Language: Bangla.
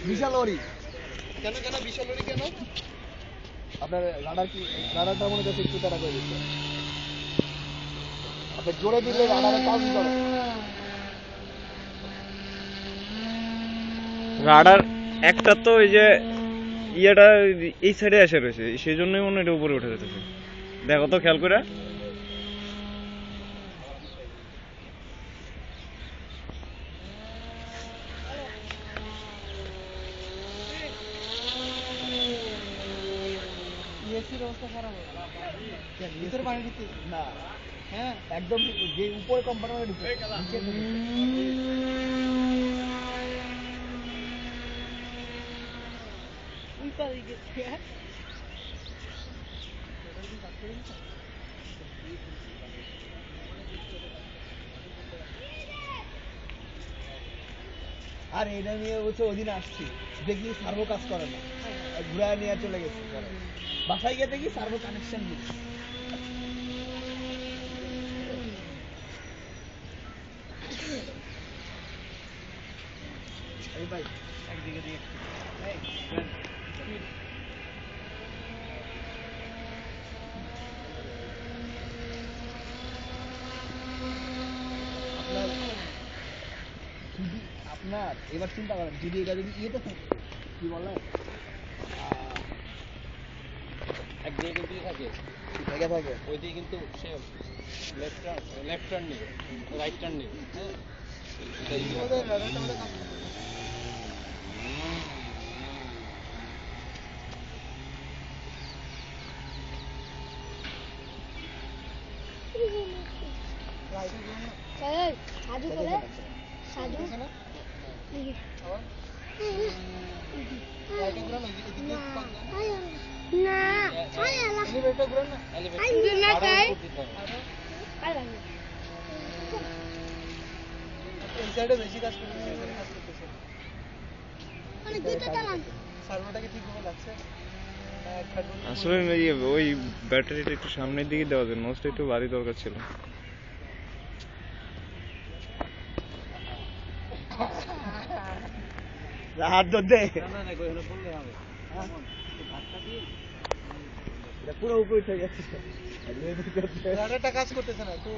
বিশাল লরি কেন কেন বিশাল লরি কেন? আপনার রাডারটা মনে হচ্ছে একটু তারা করে দিচ্ছে। আপনি জোরে দিলে রাডারে কাজ করে। রাডার একটা তো এই যে ইয়েটা এই সাইডে এসে রয়েছে, সেই জন্যই মনে হয় এটা উপরে উঠে যেতেছে। দেখো তো খেয়াল করে। এসির অবস্থা খারাপ হয়ে গেল। ভিতরে পানি ঢুকতে না হ্যাঁ একদম যে উপরে কম্পার্টমেন্টে ঢুকে নিচে উল্টা দিকে আর এটা নিয়ে হচ্ছে ওদিন আসছি, দেখি সার্ভো কাজ করে না, ঘুরায় নিয়ে চলে গেছে। বাসায় গিয়ে দেখি সার্ভো কানেকশন নেই। এই ভাই একদিকে দিয়ে আপনার যদি আপনার এবার চিন্তা করেন, যদি এটা যদি ইয়েতে থাকে কি বলে একদিকে কিন্তু থাকে জায়গা থাকে, ওইদিকে কিন্তু সে লেফট টার্ন নেই, রাইট টার্ন নেই। হ্যাঁ সাজু করে সাজু না এলিভেটর ঘুরান না, এই সাইডে বেশি কাজ করতেছে, এই সাইডে কাজ করতেছে। সার্ভারটাকে ঠিকভাবে লাগছে আসলে ওই ব্যাটারিটা একটু সামনের দিকে দেওয়া যায়, নোজটা একটু বাড়ি দরকার ছিল। হাত ধরতে না না ওখানে বললে হবে। পুরো উপরে উঠে গেছে, রাডারটা কাজ করতেছে না তো।